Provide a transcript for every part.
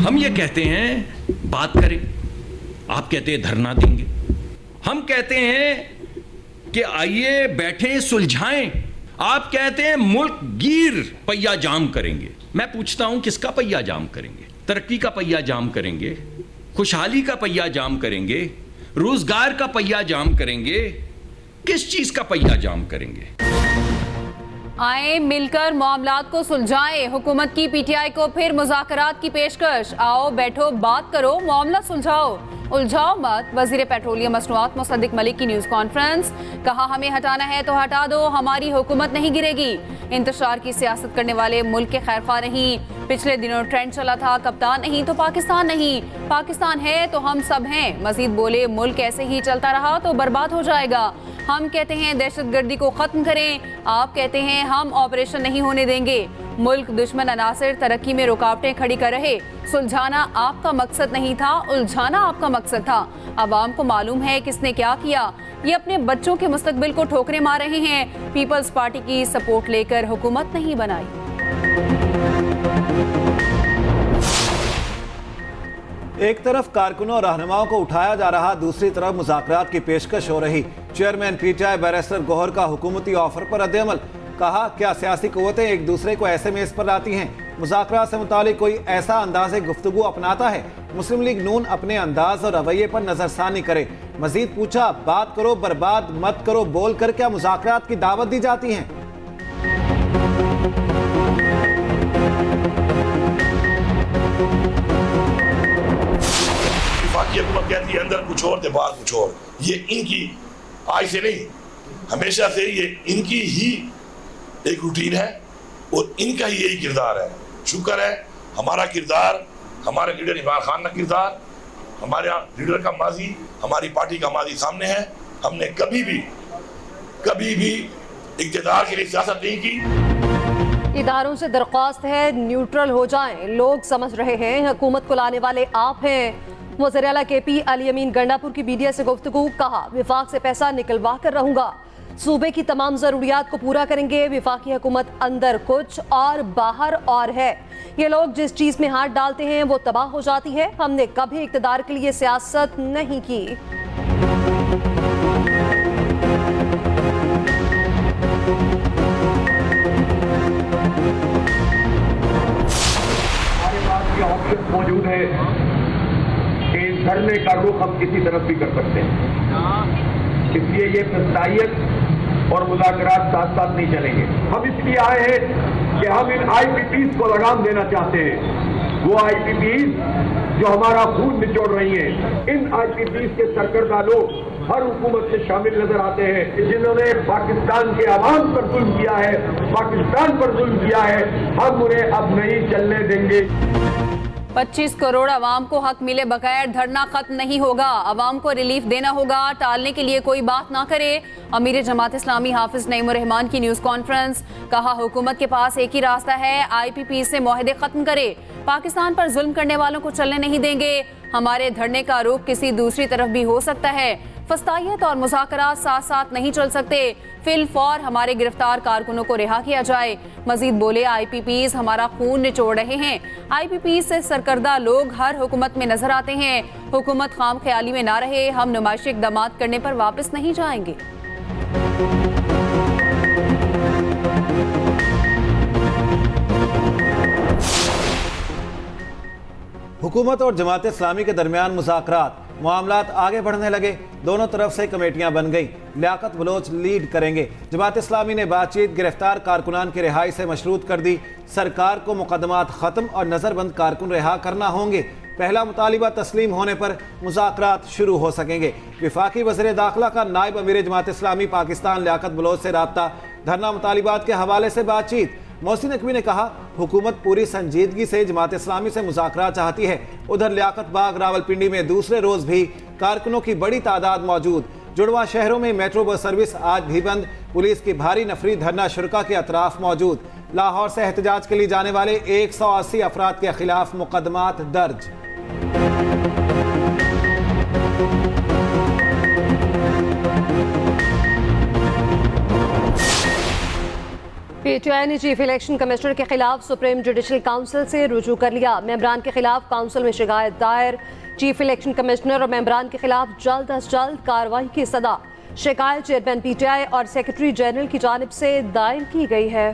हम ये कहते हैं बात करें, आप कहते हैं धरना देंगे। हम कहते हैं कि आइए बैठें सुलझाएं, आप कहते हैं मुल्क गिर पहिया जाम करेंगे। मैं पूछता हूं किसका पहिया जाम करेंगे? तरक्की का पहिया जाम करेंगे, खुशहाली का पहिया जाम करेंगे, रोजगार का पहिया जाम करेंगे, किस चीज का पहिया जाम करेंगे? आए मिलकर मामलात को सुलझाएं। हुकूमत की पीटीआई को फिर मुज़ाकरात की पेशकश। आओ बैठो बात करो, मामला सुलझाओ, उलझाओ मत। वजीर पेट्रोलियम मसनूआत मुसद्दिक मलिक की न्यूज़ कॉन्फ्रेंस। कहा हमें हटाना है तो हटा दो, हमारी हुकूमत नहीं गिरेगी। इंतशार की सियासत करने वाले मुल्क के खैरख्वाह नहीं। पिछले दिनों ट्रेंड चला था कप्तान नहीं तो पाकिस्तान नहीं, पाकिस्तान है तो हम सब हैं। मजीद बोले मुल्क ऐसे ही चलता रहा तो बर्बाद हो जाएगा। हम कहते हैं दहशतगर्दी को खत्म करें, आप कहते हैं हम ऑपरेशन नहीं होने देंगे। मुल्क दुश्मन अनासिर तरक्की में रुकावटें खड़ी कर रहे। सुलझाना आपका मकसद नहीं था, उलझाना आपका मकसद था। अवाम को मालूम है किसने क्या किया। ये अपने बच्चों के मुस्तकबिल को ठोकरें मार रहे हैं। पीपल्स पार्टी की सपोर्ट लेकर हुकूमत नहीं बनाई। एक तरफ कारकुनों और रहनुमाओं को उठाया जा रहा, दूसरी तरफ मुज़ाकरात की पेशकश हो रही। चेयरमैन पीटीआई बैरिस्टर गौहर का हुकूमती ऑफर पर रद्द-ए-अमल। कहा क्या सियासी क़ुव्वतें एक दूसरे को ऐसे मेज़ पर लाती हैं? मुज़ाकरात से मुतालिक कोई ऐसा अंदाज़ गुफ्तगू अपनाता है? मुस्लिम लीग नून अपने अंदाज और रवैये पर नजरसानी करे। मजीद पूछा बात करो बर्बाद मत करो बोल कर क्या मुज़ाकरात की दावत दी जाती है? हुकूमत कहती है अंदर कुछ और बाहर कुछ और। ये इनकी आज से नहीं, हमेशा से ये इनकी ही एक रूटीन है और इनका ही यही किरदार है। शुक्र है हमारा किरदार, हमारे लीडर इमरान खान का किरदार, हमारे लीडर का माजी, हमारी पार्टी का माजी सामने है। हमने कभी भी इक़्तिदार के लिए सियासत नहीं की। इदारों से दरख्वास्त है न्यूट्रल हो जाएं। लोग समझ रहे हैं हुकूमत को लाने वाले आप हैं। वज़ीर आला केपी अली अमीन गंडापुर की मीडिया से गुफ्तगू। कहा विफाक से पैसा निकलवा कर रहूंगा, सूबे की तमाम जरूरियात को पूरा करेंगे। विफाकी हुकूमत अंदर कुछ और बाहर और है। ये लोग जिस चीज में हाथ डालते हैं वो तबाह हो जाती है। हमने कभी इक़्तिदार के लिए सियासत नहीं की। हमारे पास ये ऑप्शन मौजूद है कि धरने का रुख हम किसी तरफ भी कर सकते हैं। इसलिए ये प्रस्तावियत और मुज़ाकरात साथ साथ नहीं चलेंगे। हम इसलिए आए हैं कि हम इन आईपीपीज को लगाम देना चाहते हैं। वो आईपीपीज जो हमारा खून निचोड़ रही हैं। इन आईपीपीज के सरकर्दा लोग हर हुकूमत से शामिल नजर आते हैं, जिन्होंने पाकिस्तान के अवाम पर जुल्म किया है, पाकिस्तान पर जुल्म किया है। हम उन्हें अब नहीं चलने देंगे। 25 करोड़ अवाम को हक मिले बगैर धरना खत्म नहीं होगा। अवाम को रिलीफ देना होगा, टालने के लिए कोई बात ना करे। अमीर जमात इस्लामी हाफिज नईमुर रहमान की न्यूज़ कॉन्फ्रेंस। कहा हुकूमत के पास एक ही रास्ता है, आईपीपी से मुआहदे खत्म करे। पाकिस्तान पर जुल्म करने वालों को चलने नहीं देंगे। हमारे धरने का रुख किसी दूसरी तरफ भी हो सकता है। फस्तायत और मुज़ाकरात साथ साथ नहीं चल सकते। फिलफौर हमारे गिरफ्तार कारकुनों को रिहा किया जाए। मजीद बोले आईपीपीज हमारा खून निचोड़ रहे हैं। आईपीपीज से सरकर्दा लोग हर हुकूमत में नजर आते हैं। हुकूमत खाम ख्याली में ना रहे। हम नुमाइशी इक़दाम करने पर वापस नहीं जाएंगे। हुकूमत और जमात इस्लामी के दरमियान मुज़ाकरात, मामलात आगे बढ़ने लगे। दोनों तरफ से कमेटियां बन गई। लियाकत बलोच लीड करेंगे। जमात इस्लामी ने बातचीत गिरफ्तार कारकुनान की रिहाई से मशरूत कर दी। सरकार को मुकदमात ख़त्म और नज़रबंद कारकुन रिहा करना होंगे। पहला मुतालिबा तस्लीम होने पर मुज़ाकरात शुरू हो सकेंगे। विफाकी वज़ीर दाखिला का नायब अमीर जमात इस्लामी पाकिस्तान लियाकत बलोच से राब्ता। धरना मुतालिबात के हवाले से बातचीत। मोहसिन नकवी ने कहा हुकूमत पूरी संजीदगी से जमात इस्लामी से मुज़ाकरात चाहती है। उधर लियाकत बाग रावलपिंडी में दूसरे रोज़ भी कारकुनों की बड़ी तादाद मौजूद। जुड़वा शहरों में मेट्रो बस सर्विस आज भी बंद। पुलिस की भारी नफरी धरना शुरा के अतराफ मौजूद। लाहौर से एहतजाज के लिए जाने वाले 180 अफराद के खिलाफ मुकदमात दर्ज। पीटीआई ने चीफ इलेक्शन कमिश्नर के खिलाफ सुप्रीम जुडिशल काउंसिल से रुजू कर लिया। मेंबरान के खिलाफ काउंसिल में शिकायत दायर। चीफ इलेक्शन कमिश्नर और मेंबरान के खिलाफ जल्द अज जल्द कार्रवाई की सदा। शिकायत चेयरमैन पीटीआई और सेक्रेटरी जनरल की जानिब से दायर की गई है।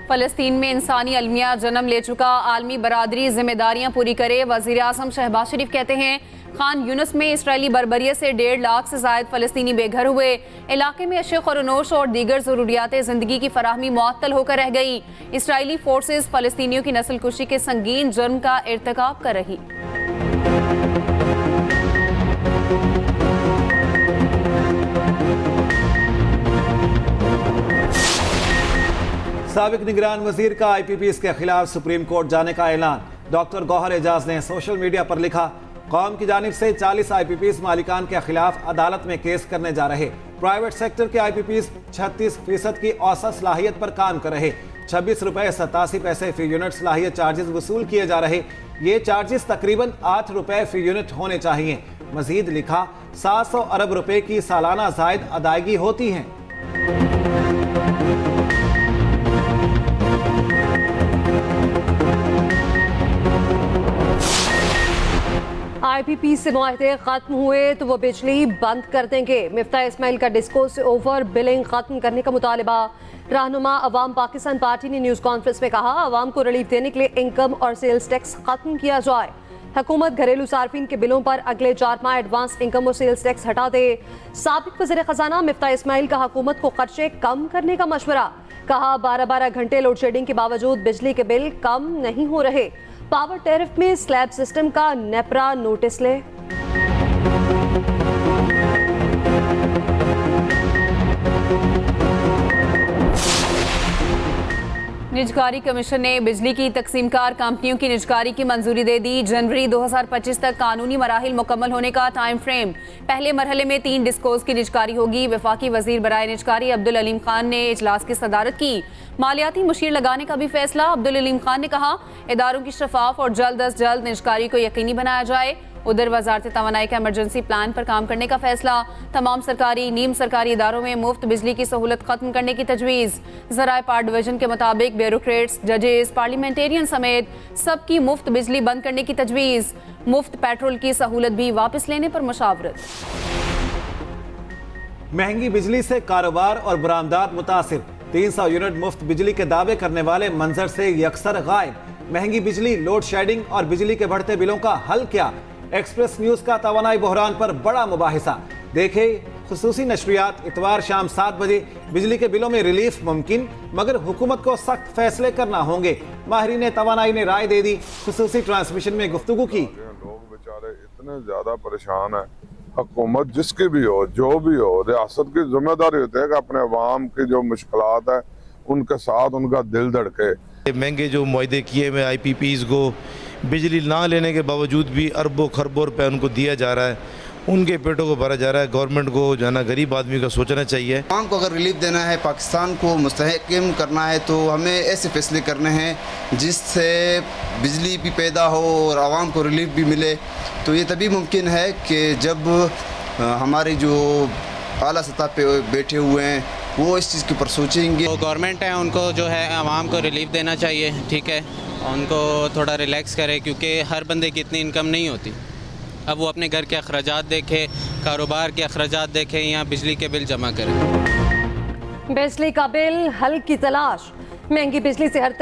फलस्तीन में इंसानी अलमिया जन्म ले चुका आलमी बरादरी जिम्मेदारियां पूरी करे। वजीर आजम शहबाज शरीफ कहते हैं खान यूनुस में इसराइली बर्बरियत से 1.5 लाख से ज्यादा फलस्तीनी बेघर हुए। इलाके में अशे खुरनोश और दीगर जरूरियात जिंदगी की फराहमी मुअत्तल होकर रह गई। इसराइली फोर्सेज फलस्तीनियों की नस्ल कुशी के संगीन जुर्म का इर्तिकाब कर रही। साबिक निगरान वजीर का IPPs के खिलाफ सुप्रीम कोर्ट जाने का ऐलान। डॉक्टर गौहर एजाज ने सोशल मीडिया पर लिखा, कौम की जानिब से 40 IPPs मालिकान के खिलाफ अदालत में केस करने जा रहे। प्राइवेट सेक्टर के IPPs 36% की औसत सलाहियत पर काम कर रहे। 26 रुपए 87 पैसे फी यूनिट सलाहियत चार्जेस वसूल किए जा रहे। ये चार्जेस तकरीबन 8 रुपए फी यूनिट होने चाहिए। मजीद लिखा, 700 अरब रुपए की सालाना जायद अदायगी होती है। IPP से मुआहदे खत्म हुए तो वो बिजली बंद कर देंगे। मिफ्ता इस्माइल का डिस्को से ओवर बिलिंग खत्म करने का मुतालबा। रहनुमा अवाम पाकिस्तान पार्टी ने न्यूज़ कॉन्फ्रेंस में कहा, अवाम को रिलीफ देने के लिए इनकम और सेल्स टैक्स खत्म किया जाए। हुकूमत घरेलू सार्फिन के बिलों पर अगले 4 माह एडवांस इनकम और सेल्स टैक्स हटा दे। साबिक वज़ीर खजाना मिफ्ता इस्माइल का हुकूमत को खर्चे कम करने का मशवरा। कहा, 12-12 घंटे लोड शेडिंग के बावजूद बिजली के बिल कम नहीं हो रहे। पावर टैरिफ में स्लैब सिस्टम का नेपरा नोटिस ले। निजकारी कमीशन ने बिजली की तकसीमकार कंपनियों की निजकारी की मंजूरी दे दी। जनवरी 2025 तक कानूनी मराहिल मुकम्मल होने का टाइम फ्रेम। पहले मरहले में 3 डिस्कोज की निजकारी होगी। वफाकी वजीर बराए निजकारी अब्दुल अलीम खान ने इजलास की सदारत की। मालियाती मुशीर लगाने का भी फैसला। अब्दुल अलीम खान ने कहा, इदारों की शफाफ और जल्द अज जल्द निजकारी को यकीनी बनाया जाए। उधर वजारत तवानाई का इमरजेंसी प्लान पर काम करने का फैसला। तमाम सरकारी नीम सरकारी इदारों में मुफ्त बिजली की सहूलत खत्म करने की तजवीज़। ज़राए पार डिवीजन के मुताबिक ब्यूरोक्रेट्स, जजेस, पार्लियामेंटेरियन समेत सबकी मुफ्त बिजली बंद करने की तजवीज़। मुफ्त पेट्रोल की सहूलत भी वापस लेने पर मशावरत। महंगी बिजली से कारोबार और बरामदात मुतासिर। 300 यूनिट मुफ्त बिजली के दावे करने वाले मंजर से यकसर गायब। महंगी बिजली, लोड शेडिंग और बिजली के बढ़ते बिलों का हल क्या? एक्सप्रेस न्यूज का तवानाई बहरान पर बड़ा मुबाहिसा। देखे खुसूसी नशरियात। इतवार शाम 7 बजे बिजली के बिलों में रिलीफ मुमकिन, मगर हुकूमत को सख्त फैसले करना होंगे। माहिरीन तवानाई ने राय दे दी। खुसूसी ट्रांसमिशन में गुफ्तगू की। लोग बेचारे इतने ज्यादा परेशान है। हुकूमत जिसकी भी हो, जो भी हो, रियासत की जिम्मेदारी होती है कि अपने अवाम की जो मुश्किलात है उनके साथ उनका दिल धड़के। महंगे जो मुआहदे किए हुए IPPs को बिजली ना लेने के बावजूद भी अरबों खरबों रुपये उनको दिया जा रहा है, उनके पेटों को भरा जा रहा है। गवर्नमेंट को जो है ना गरीब आदमी का सोचना चाहिए। आवाम को अगर रिलीफ देना है, पाकिस्तान को मुस्तहकम करना है, तो हमें ऐसे फैसले करने हैं जिससे बिजली भी पैदा हो और आवाम को रिलीफ भी मिले। तो ये तभी मुमकिन है कि जब हमारे जो आला सतह पे बैठे हुए हैं वो इस चीज़ के ऊपर सोचेंगे। तो गवर्नमेंट है, उनको जो है आवाम को रिलीफ देना चाहिए, ठीक है, उनको थोड़ा रिलैक्स करे, क्योंकि हर बंदे की इतनी इनकम नहीं होती। अब वो अपने घर के अखराजात देखे, कारोबार के अखराजात देखें या बिजली के बिल जमा करें। बिजली का बिल हल की तलाश। महंगी बिजली से हर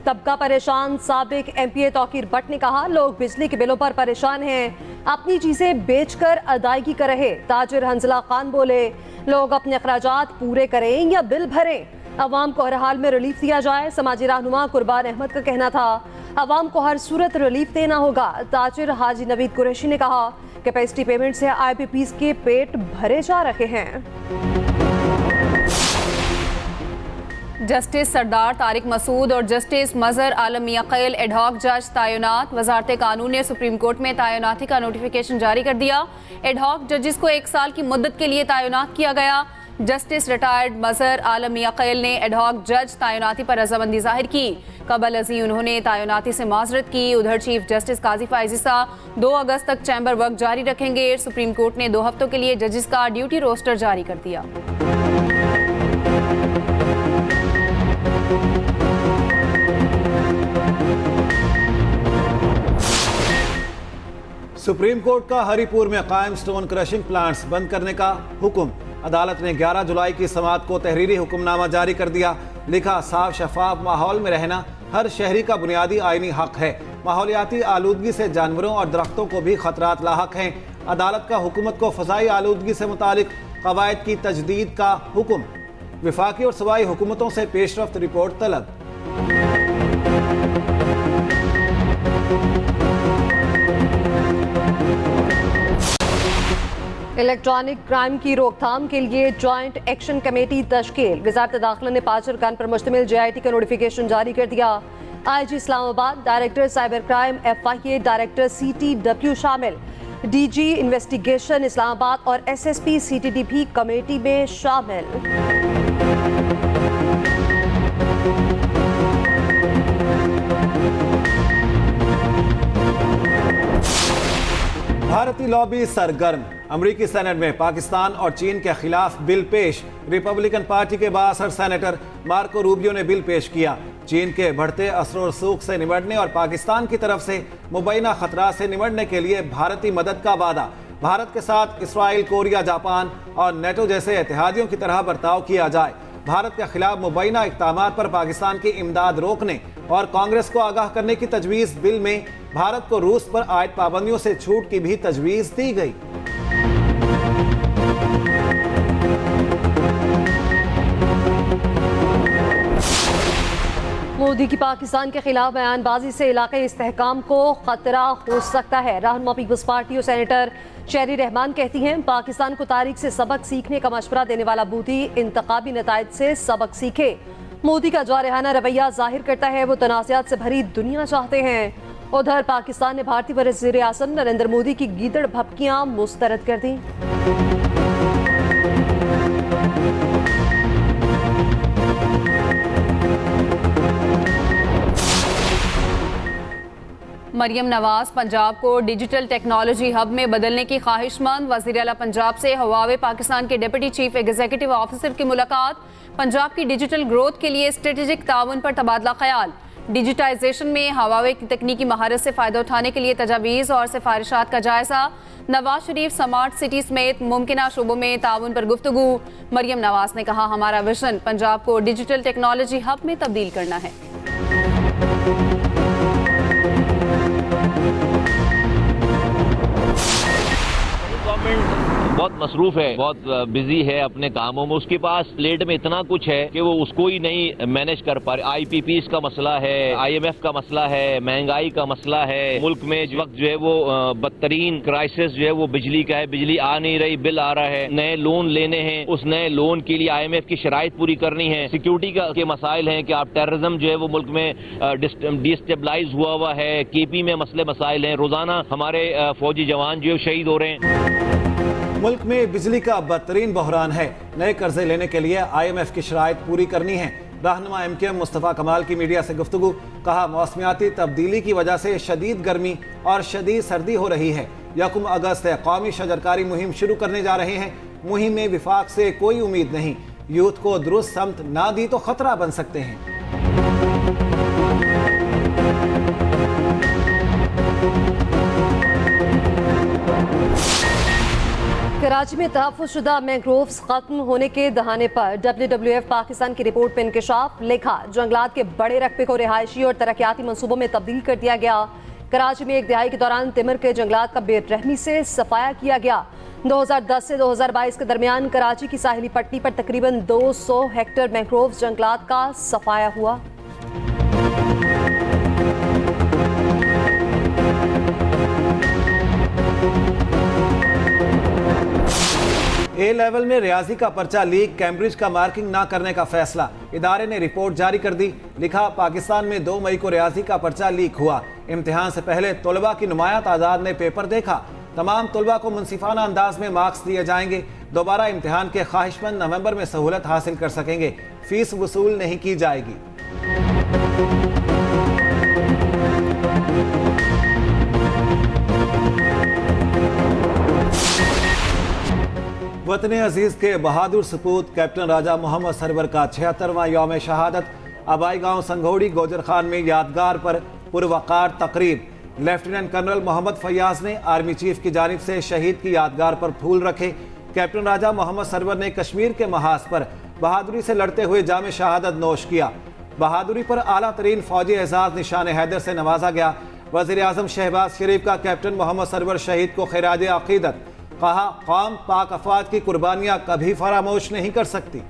तबका परेशान। साबिक MPA तौकीर भट्ट ने कहा, लोग बिजली के बिलों पर परेशान हैं, अपनी चीजें बेचकर अदायगी कर रहे। ताजिर हंजला खान बोले, लोग अपने अखराजात पूरे करें या बिल भरें। अवाम को हर हाल में रिलीफ दिया जाए। समाजी रहनुमा कुर्बान अहमद का कहना था, अवाम को हर सूरत रिलीफ देना होगा। ताजिर हाजी नवीद कुरैशी ने कहा, कैपेसिटी पेमेंट से IPPs के पेट भरे जा रहे हैं। जस्टिस सरदार तारिक मसूद और जस्टिस मजहर आलम मियां एडहॉक जज तैनात। वजारत कानून ने सुप्रीम कोर्ट में तैनाती का नोटिफिकेशन जारी कर दिया। एडहॉक जजेस को 1 साल की मुद्दत के लिए तैनात किया गया। जस्टिस रिटायर्ड मजहर आलम मियां ने एडहॉक जज तैनाती पर रजामंदी जाहिर की। कबल अजी उन्होंने तैनाती से माजरत की। उधर चीफ जस्टिस काजी फायजिसा 2 अगस्त तक चैम्बर वर्क जारी रखेंगे। सुप्रीम कोर्ट ने 2 हफ्तों के लिए जजेस का ड्यूटी रोस्टर जारी कर दिया। सुप्रीम कोर्ट का हरिपुर में कायम स्टोन क्रशिंग प्लांट्स बंद करने का हुक्म। अदालत ने 11 जुलाई की समाअत को तहरीरी हुक्मनामा जारी कर दिया। लिखा, साफ शफाफ माहौल में रहना हर शहरी का बुनियादी आईनी हक है। माहौलियाती आलूदगी से जानवरों और दरख्तों को भी खतरात लाहक हैं। अदालत का हुकूमत को फ़ज़ाई आलूदगी से मुतालिक कवायद की तजदीद का हुक्म। विफाकी और सूबाई हुकूमतों से पेशरफ्त रिपोर्ट तलब। इलेक्ट्रॉनिक क्राइम की रोकथाम के लिए जॉइंट एक्शन कमेटी तश्कील। वज़ारत दाखिला ने 5 अरकान पर मुश्तमिल JIT का नोटिफिकेशन जारी कर दिया। IG Islamabad, director cyber crime FIA, director CTW शामिल। DG इन्वेस्टिगेशन इस्लामाबाद और SSP CTD भी कमेटी में शामिल। भारतीय लॉबी सरगर्म। अमरीकी सेनेट में पाकिस्तान और चीन के खिलाफ बिल पेश। रिपब्लिकन पार्टी के बासर सेनेटर मार्को रूबियो ने बिल पेश किया। चीन के बढ़ते असर रसूख से निपटने और पाकिस्तान की तरफ से मुबैना खतरा से निपटने के लिए भारतीय मदद का वादा। भारत के साथ इसराइल, कोरिया, जापान और नेटो जैसे इत्तेहादियों की तरह बर्ताव किया जाए। भारत के खिलाफ मुबैना इक़दामात पर पाकिस्तान की इमदाद रोकने और कांग्रेस को आगाह करने की तजवीज़। बिल में भारत को रूस पर आयद पाबंदियों से छूट की भी तजवीज़ दी गई। मोदी की पाकिस्तान के खिलाफ बयानबाजी से इलाके इस्तेहकाम को खतरा हो सकता है। रहनुमा पीपल्स पार्टी और सेनेटर शेरी रहमान कहती हैं, पाकिस्तान को तारीख से सबक सीखने का मशवरा देने वाला मोदी इंतखाबी नताइज से सबक सीखे। मोदी का जारहाना रवैया जाहिर करता है वो तनाज़ात से भरी दुनिया चाहते हैं। उधर पाकिस्तान ने भारतीय वज़ीर आज़म नरेंद्र मोदी की गीदड़ भपकियां मुस्तरद कर दी। मरियम नवाज पंजाब को डिजिटल टेक्नोलॉजी हब में बदलने की ख्वाहिशमंद। वज़ीर आला पंजाब से हवावे पाकिस्तान के डिप्टी चीफ एग्जीक्यूटिव ऑफिसर की मुलाकात। पंजाब की डिजिटल ग्रोथ के लिए स्ट्रेटेजिक ताउन पर तबादला ख्याल। डिजिटाइजेशन में हवावे की तकनीकी महारत से फ़ायदा उठाने के लिए तजावीज़ और सिफारिशात का जायज़ा। नवाज शरीफ स्मार्ट सिटी समेत मुमकिन शोबों में ताउन पर गुफ्तगू। मरियम नवाज ने कहा, हमारा विजन पंजाब को डिजिटल टेक्नोलॉजी हब में तब्दील करना है। बहुत मसरूफ है, बहुत बिजी है अपने कामों में। उसके पास प्लेट में इतना कुछ है कि वो उसको ही नहीं मैनेज कर पा रहे। IPPs का मसला है, IMF का मसला है, महंगाई का मसला है। मुल्क में इस वक्त जो है वो बदतरीन क्राइसिस जो है वो बिजली का है। बिजली आ नहीं रही, बिल आ रहा है। नए लोन लेने हैं, उस नए लोन के लिए IMF की शराइत पूरी करनी है। सिक्योरिटी के मसाइल हैं कि आप टेररिज्म जो है वो मुल्क में डिस्टेबलाइज हुआ है। KP में मसले मसाइल हैं। रोजाना हमारे फौजी जवान जो शहीद हो रहे हैं। मुल्क में बिजली का बदतरीन बहरान है। नए कर्जे लेने के लिए IMF की शराइत पूरी करनी है। रहनुमा MKM मुस्तफ़ा कमाल की मीडिया से गुफ्तगू। कहा, मौसमियाती तब्दीली की वजह से शदीद गर्मी और शदीद सर्दी हो रही है। 1 अगस्त से कौमी शजरकारी मुहिम शुरू करने जा रहे हैं। मुहिम में विफाक से कोई उम्मीद नहीं। यूथ को दुरुस्त समत ना दी तो खतरा बन सकते हैं। कराची में तहफ़्फ़ुज़शुदा मैंग्रोव्स खत्म होने के दहाने पर WWF पाकिस्तान की रिपोर्ट में इंकशाफ। लिखा, जंगलात के बड़े रकबे को रिहायशी और तरक्याती मंसूबों में तब्दील कर दिया गया। कराची में 1 दहाई के दौरान तिमर के जंगलात का बेरहमी से सफाया किया गया। 2010 से 2022 के दरमियान कराची की साहिली पट्टी पर तकरीबन 200 हेक्टेयर मैंग्रोव्स जंगलात का सफाया हुआ। A लेवल में रियाजी का पर्चा लीक, कैम्ब्रिज का मार्किंग ना करने का फैसला। इदारे ने रिपोर्ट जारी कर दी। लिखा, पाकिस्तान में 2 मई को रियाजी का पर्चा लीक हुआ। इम्तिहान से पहले तलबा की नुमाया तादाद ने पेपर देखा। तमाम तलबा को मुनसिफाना अंदाज में मार्क्स दिए जाएंगे। दोबारा इम्तिहान के ख्वाहिशमंद नवंबर में सहूलत हासिल कर सकेंगे। फीस वसूल नहीं की जाएगी। वतन अजीज के बहादुर सपूत कैप्टन राजा मोहम्मद सरवर का 76वां यौम शहादत आबाई गांव संघोड़ी गोजर खान में यादगार पर पुरवकार तकरीब। लेफ्टिनेंट कर्नल मोहम्मद फयाज ने आर्मी चीफ की जानिब से शहीद की यादगार पर फूल रखे। कैप्टन राजा मोहम्मद सरवर ने कश्मीर के महाज पर बहादुरी से लड़ते हुए जाम शहादत नोश किया। बहादुरी पर आला तरीन फौजी एजाज निशान हैदर से नवाजा गया। वज़ीर आज़म शहबाज शरीफ का कैप्टन मोहम्मद सरवर शहीद को खिराज अकीदत। कहा, कौम पाक अफवाज की कुर्बानियां कभी फरामोश नहीं कर सकती।